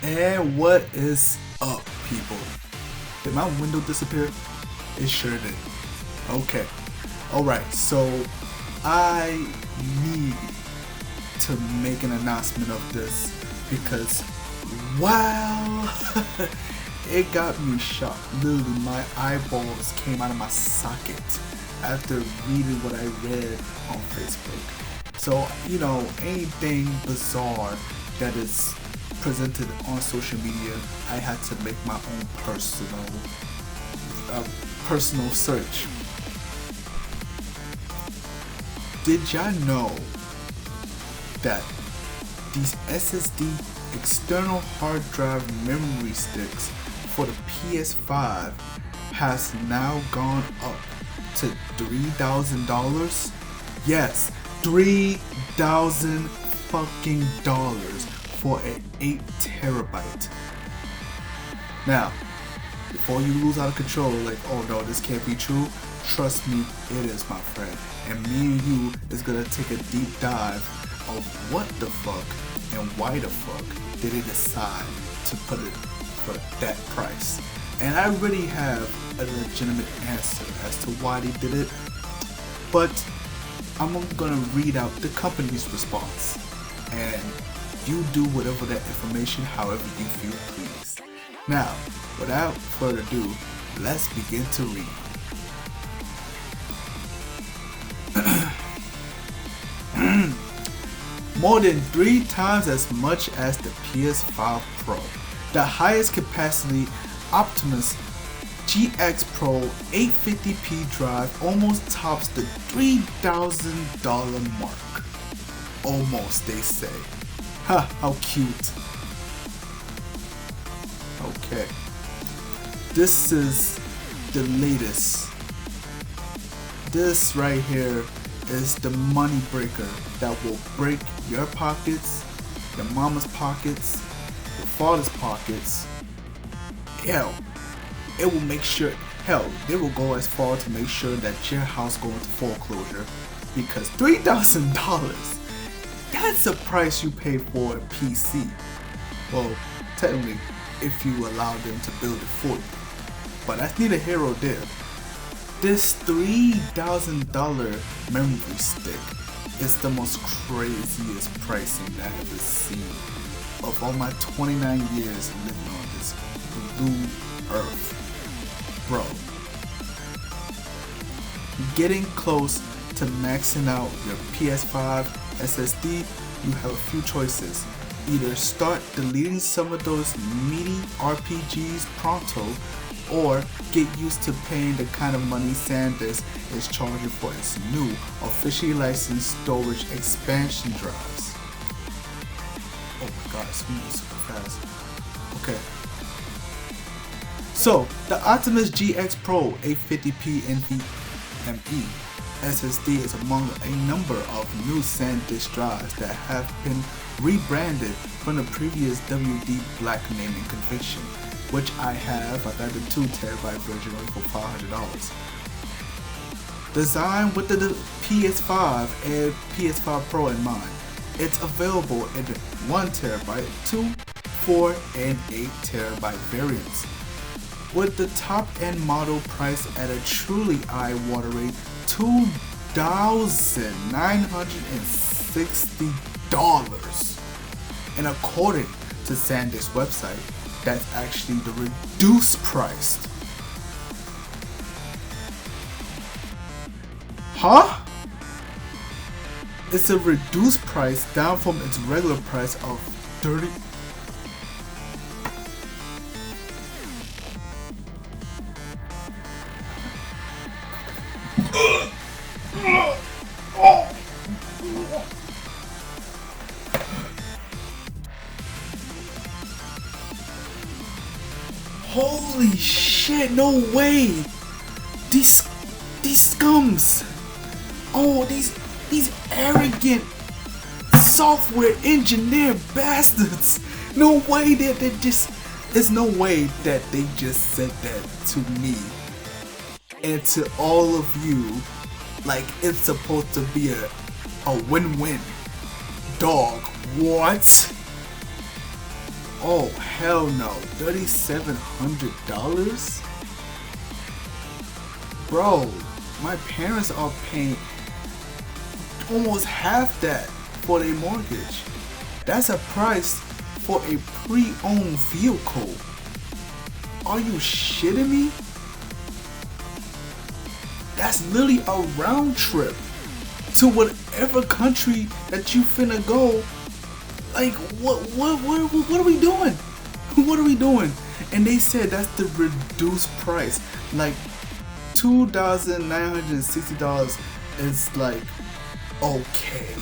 And what is up, people? Did my window disappear? It sure did. Okay. Alright, so I need to make an announcement of this because, wow, it got me shocked. Literally, my eyeballs came out of my socket after reading what I read on Facebook. So, anything bizarre that is presented on social media, I had to make my own personal search. Did y'all know that these SSD external hard drive memory sticks for the PS5 has now gone up to $3,000? Yes, $3,000 fucking dollars for an 8 terabyte. Now, before you lose out of control, like, oh no, this can't be true, trust me, it is, my friend. And me and you is gonna take a deep dive of what the fuck and why the fuck did they decide to put it for that price. And I already have a legitimate answer as to why they did it, but I'm gonna read out the company's response, and you do whatever that information however you feel please. Now, without further ado, let's begin to read. More than 3 times as much as the PS5 Pro. The highest capacity Optimus GX Pro 850p drive almost tops the $3,000 mark. Almost, they say. Ha, how cute. Okay. This is the latest. This right here is the money breaker that will break your pockets, your mama's pockets, your father's pockets. Hell, it will make sure, they will go as far to make sure that your house go into foreclosure, because $3,000, that's the price you pay for a PC. Well, technically, if you allow them to build it for you. But that's neither here nor there. This $3,000 memory stick is the most craziest pricing that I've ever seen of all my 29 years living on this blue earth. Bro, getting close to maxing out your PS5 SSD, you have a few choices. Either start deleting some of those meaty RPGs pronto, or get used to paying the kind of money SanDisk is charging for its new, officially licensed storage expansion drives. Oh my god, it's moving super fast. Okay. So, the Optimus GX Pro 850p NVMe SSD is among a number of new SanDisk drives that have been rebranded from the previous WD Black naming convention, which I got the 2 terabyte version for $500. Designed with the PS5 and PS5 Pro in mind, it's available in 1 terabyte, 2, 4, and 8 terabyte variants, with the top end model priced at a truly eye-watering $2,960. And according to SanDisk's website, that's actually the reduced price. Huh? It's a reduced price down from its regular price of $30. Holy shit, no way! These scums! Oh, these arrogant software engineer bastards! No way that they just, there's no way that they just said that to me and to all of you like it's supposed to be a win-win. Dog, what? Oh hell no, $3,700? Bro, my parents are paying almost half that for their mortgage. That's a price for a pre-owned vehicle. Are you shitting me? That's literally a round trip to whatever country that you finna go. Like, what are we doing? What are we doing? And they said that's the reduced price. Like, $2,960 is like okay.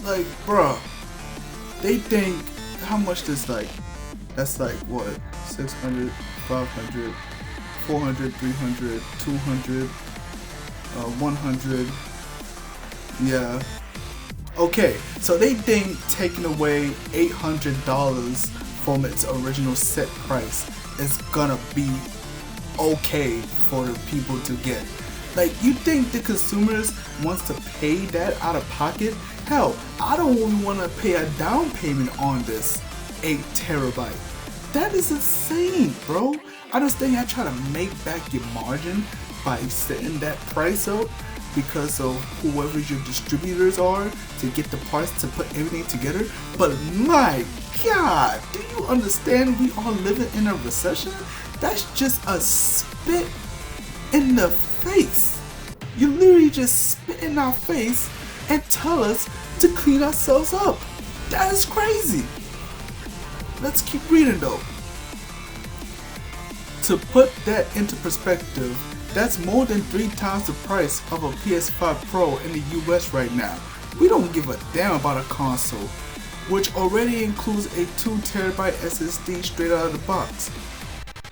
Like, bruh, they think how much this like? That's like what? 600, 500, 400, 300, 200, 100. Yeah. Okay, so they think taking away $800 from its original set price is gonna be okay for the people to get. Like, you think the consumers wants to pay that out of pocket? Hell, I don't even want to pay a down payment on this 8 terabyte. That is insane, bro. I just think I try to make back your margin by setting that price up because of whoever your distributors are to get the parts to put everything together. But my God, do you understand we are living in a recession? That's just a spit in the face. You literally just spit in our face and tell us to clean ourselves up. That is crazy. Let's keep reading though. To put that into perspective, that's more than 3 times the price of a PS5 Pro in the US right now. We don't give a damn about a console, which already includes a 2 terabyte SSD straight out of the box.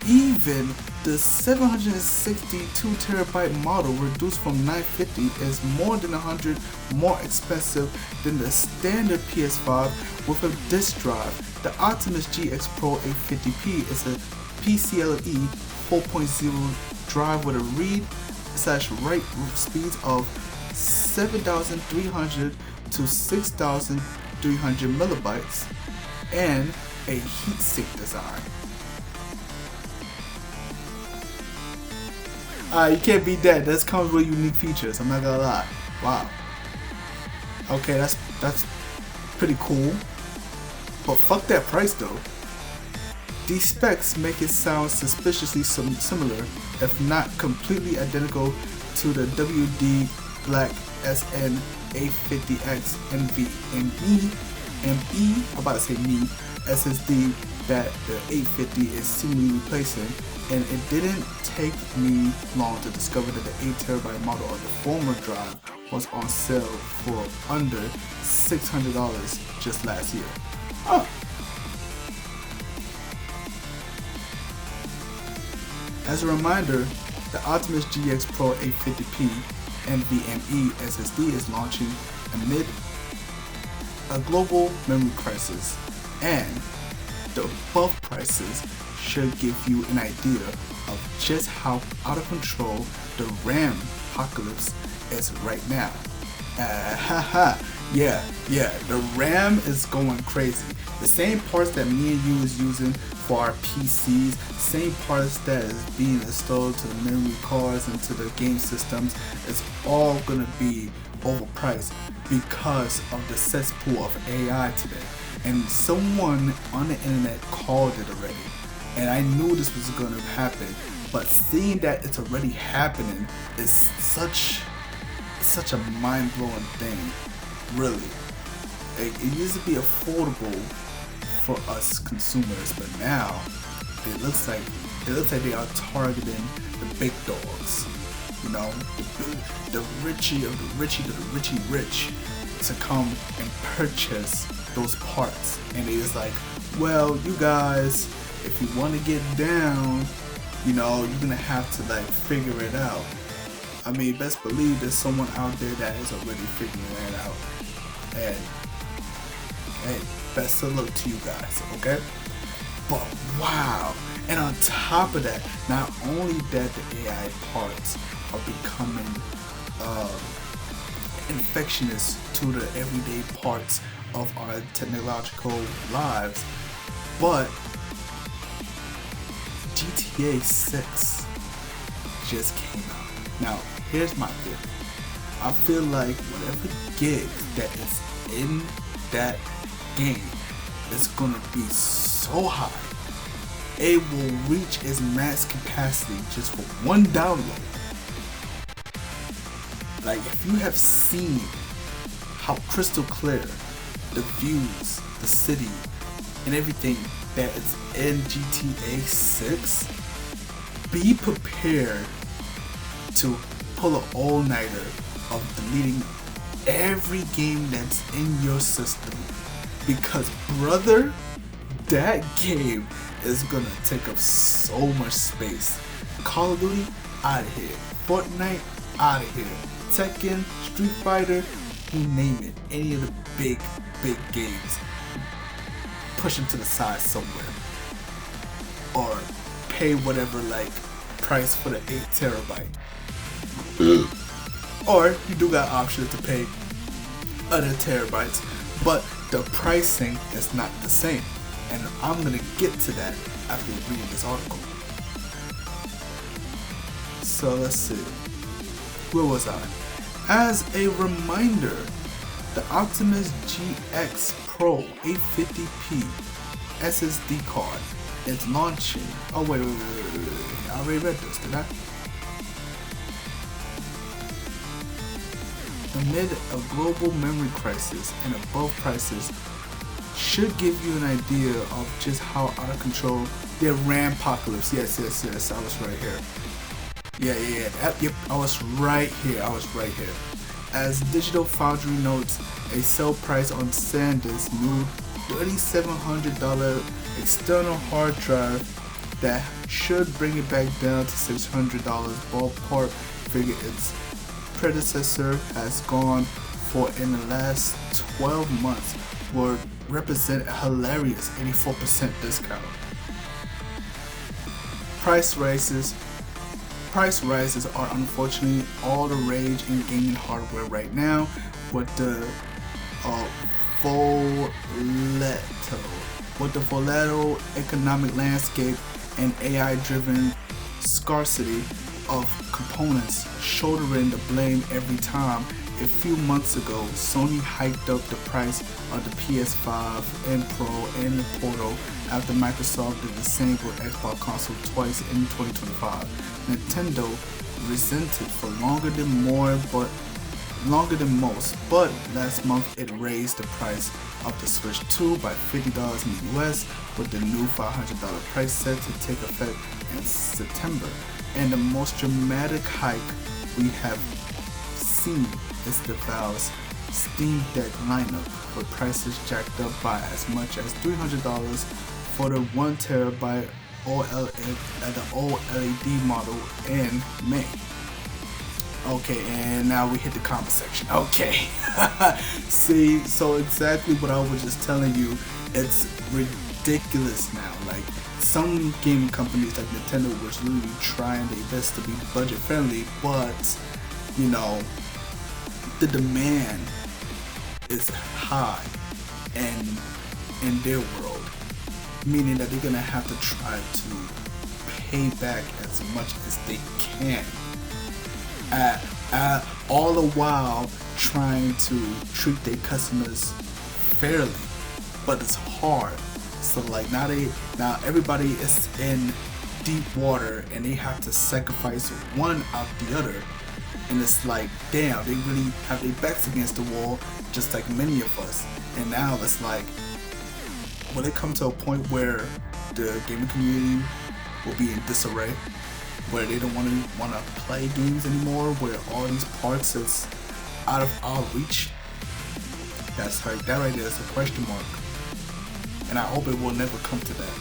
Even the 762 terabyte model reduced from $950 is more than $100 more expensive than the standard PS5 with a disk drive. The Optimus GX Pro 850p is a PCIe 4.0 drive with a read/write speeds of 7,300 to 6,300 megabytes and a heatsink design. You can't beat that. That comes with unique features. I'm not gonna lie. Wow. Okay, that's pretty cool. But fuck that price though. These specs make it sound suspiciously similar, if not completely identical, to the WD Black SN 850X NVMe, I'm about to say me, SSD that the 850 is seemingly replacing, and it didn't take me long to discover that the 8 terabyte model of the former drive was on sale for under $600 just last year. Huh. As a reminder, the Optimus GX Pro 850p NVMe SSD is launching amid a global memory crisis, and the above prices should give you an idea of just how out of control the RAM apocalypse is right now. Yeah, the RAM is going crazy. The same parts that me and you is using for our PCs, same parts that is being installed to the memory cards and to the game systems, is all gonna be overpriced because of the cesspool of AI today. And someone on the internet called it already. And I knew this was gonna happen, but seeing that it's already happening is such a mind-blowing thing, really. It used to be affordable for us consumers, but now it looks like they are targeting the big dogs, you know, the richie of the richie to the richie rich to come and purchase those parts. And it is like, well, you guys, if you want to get down, you know, you're gonna have to like figure it out. I mean, best believe there's someone out there that is already figuring it out. And hey, best of luck to you guys, okay? But wow, and on top of that, not only that the AI parts are becoming infectious to the everyday parts of our technological lives, but GTA 6 just came out. Now, here's my theory. I feel like whatever gig that is in that game is gonna be so high, it will reach its max capacity just for one download. Like, if you have seen how crystal clear the views, the city, and everything that is in GTA 6, be prepared to pull an all-nighter of deleting every game that's in your system, because brother, that game is gonna take up so much space. Call of Duty, out of here. Fortnite, out of here. Tekken, Street Fighter, you name it, any of the big games, push them to the side somewhere, or pay whatever like price for the 8 terabyte. Or you do got options to pay other terabytes, but the pricing is not the same, and I'm gonna get to that after reading this article. So let's see, where was I? As a reminder, the Optimus GX Pro 850p SSD card is launching. Oh wait, I already read this, did I? Amid a global memory crisis and above prices should give you an idea of just how out of control their RAM apocalypse. Yes, I was right here. Yep, I was right here. As Digital Foundry notes, a sale price on SanDisk's new $3,700 external hard drive that should bring it back down to $600 ballpark figure its predecessor has gone for in the last 12 months will represent a hilarious 84% discount. Price rises are unfortunately all the rage in gaming hardware right now, with the volatile economic landscape and AI-driven scarcity of components shouldering the blame every time. A few months ago, Sony hiked up the price of the PS5 and Pro and the Portal after Microsoft did the same with Xbox console twice in 2025. Nintendo resented for longer than most, but last month it raised the price of the Switch 2 by $50 in the US, with the new $500 price set to take effect in September. And the most dramatic hike we have seen is the Valve's Steam Deck lineup, with prices jacked up by as much as $300 for the 1 terabyte OLED model in May. Okay, and now we hit the comment section. Okay, see, so exactly what I was just telling you, it's ridiculous now. Like, some gaming companies like Nintendo was really trying their best to be budget friendly, but you know, the demand is high and in their world, meaning that they're gonna have to try to pay back as much as they can, all the while trying to treat their customers fairly, but it's hard. So like now everybody is in deep water and they have to sacrifice one out the other, and it's like, damn, they really have their backs against the wall, just like many of us. And now it's like, will it come to a point where the gaming community will be in disarray, where they don't want to play games anymore, where all these parts is out of our reach? That's right, that right there is a question mark, and I hope it will never come to that.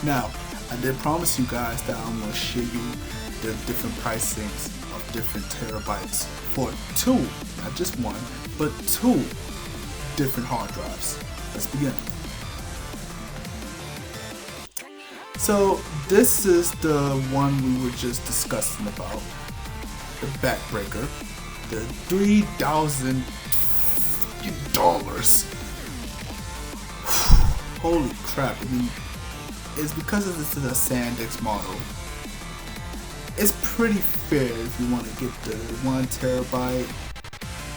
Now, I did promise you guys that I'm going to share you the different pricings of different terabytes for two, not just one, but two different hard drives. Let's begin. So this is the one we were just discussing about, the backbreaker, the $3,000 fucking dollars. Holy crap. I mean, it's because of this is a SanDisk model. It's pretty fair if you want to get the 1 terabyte,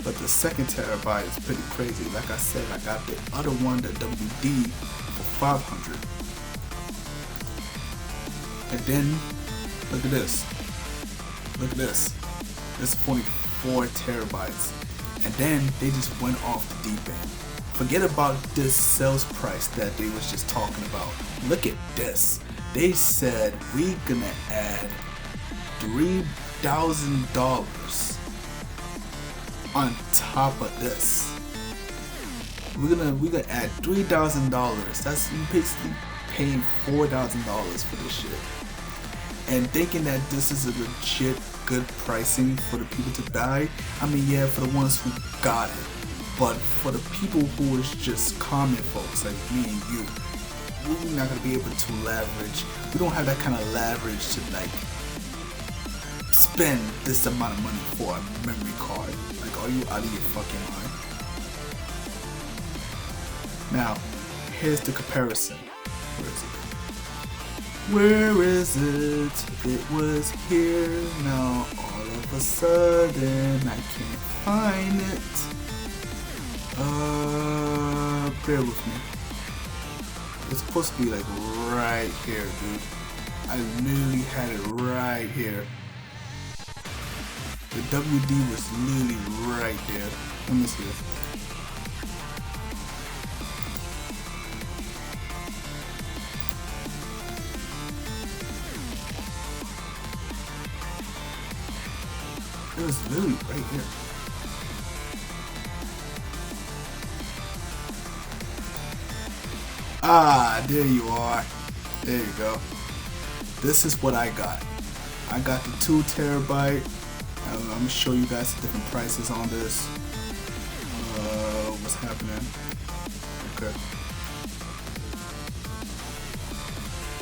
but the 2nd terabyte is pretty crazy. Like I said, I got the other one, the WD, for 500. And then, look at this. Look at this. This is 24 terabytes. And then they just went off the deep end. Forget about this sales price that they was just talking about. Look at this. They said we're gonna add $3,000 on top of this. We're gonna add $3,000. That's basically paying $4,000 for this shit. And thinking that this is a legit good pricing for the people to buy. I mean, yeah, for the ones who got it. But for the people who is just common folks like me and you, we're not gonna be able to leverage. We don't have that kind of leverage to like spend this amount of money for a memory card. Like, are you out of your fucking mind? Now, here's the comparison. Where is it? Where is it? It was here. Now all of a sudden I can't find it. Bear with me. It's supposed to be like right here, dude. I literally had it right here. The WD was literally right there. Let me see this. It was literally right here. Ah, there you are. There you go. This is what I got. I got the 2 terabyte. I'm gonna show you guys the different prices on this. What's happening? Okay.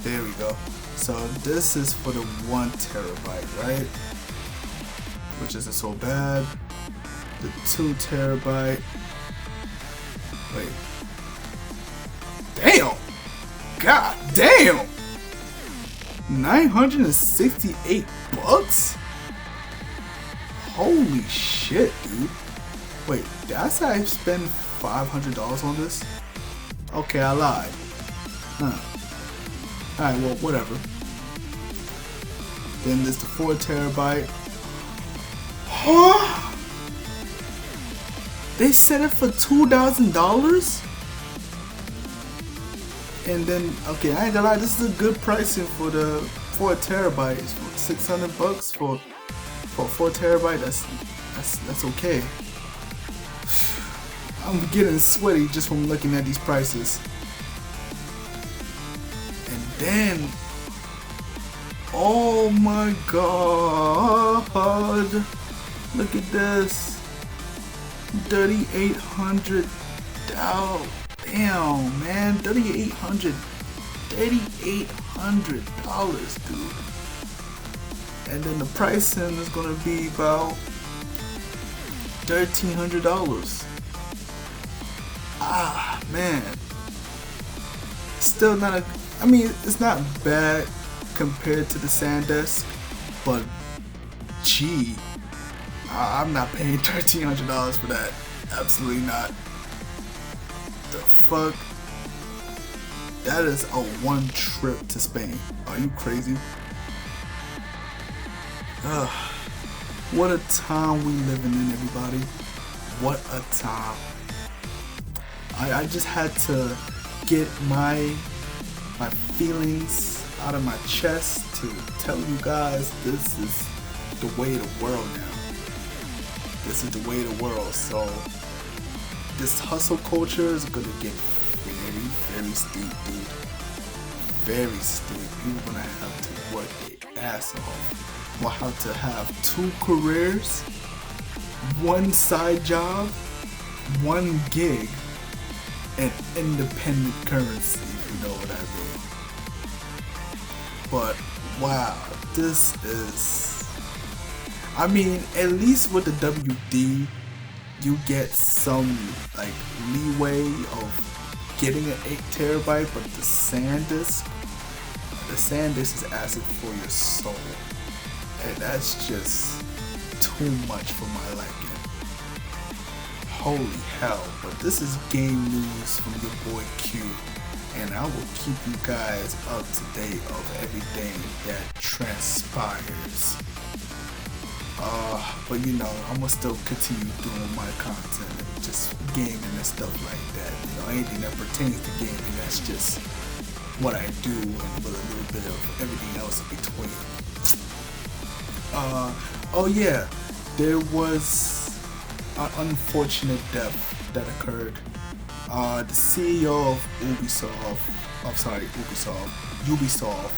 There we go. So this is for the 1 terabyte, right? Which isn't so bad. The 2 terabyte. Wait. Damn! God damn! $968 bucks? Holy shit, dude. Wait, did I say I spend $500 on this? Okay, I lied. Huh. Alright, well, whatever. Then there's the 4 terabyte. Huh? They set it for $2,000? And then, okay, I ain't gonna lie, this is a good pricing for the 4 terabytes. For 600 bucks for 4 terabyte, that's okay. I'm getting sweaty just from looking at these prices. And then, oh my god, look at this, $3,800. Damn, man, $3,800, dude. And then the pricing is gonna be about $1,300. Ah, man. Still not I mean, it's not bad compared to the SanDisk, but gee, I'm not paying $1,300 for that. Absolutely not. The fuck? That is a 1 trip to Spain. Are you crazy? Ugh. What a time we living in, everybody. What a time. I just had to get my feelings out of my chest to tell you guys this is the way of the world now. This is the way of the world. So this hustle culture is gonna get very, very steep, dude. Very steep. You're gonna have to work their ass off. We'll have to have 2 careers, 1 side job, 1 gig, and independent currency, if you know what I mean. But wow, this is, I mean, at least with the WD, you get some like leeway of getting an 8 TB, but the SanDisk is asking for your soul, and that's just too much for my liking. Holy hell. But this is game news from your boy Q, and I will keep you guys up to date of everything that transpires. But you know, I'm gonna still continue doing my content and just gaming and stuff like that. You know, anything that pertains to gaming, that's just what I do, and with a little bit of everything else in between. Oh yeah, there was an unfortunate death that occurred. The CEO of Ubisoft.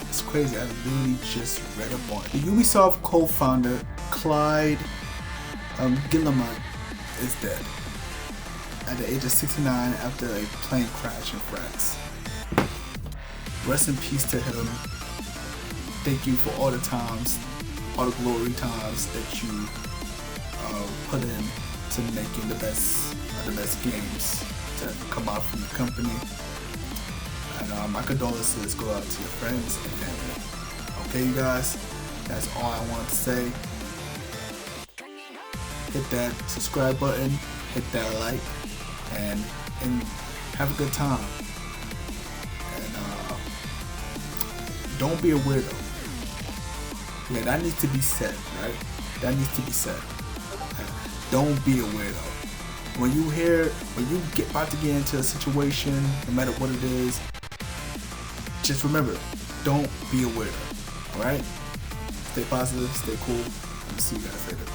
It's crazy. I literally just read up on it. The Ubisoft co-founder Claude Guillemot is dead at the age of 69 after a plane crash in France. Rest in peace to him. Thank you for all the times, all the glory times that you put in to making the best games to come out from the company. And my condolences go out to your friends and family. Okay, you guys, that's all I want to say. Hit that subscribe button, hit that like, and have a good time. And don't be a weirdo. Yeah, that needs to be said, right? That needs to be said. Don't be a weirdo. When you get about to get into a situation, no matter what it is, just remember, don't be a weirdo. Alright? Stay positive, stay cool, and see you guys later.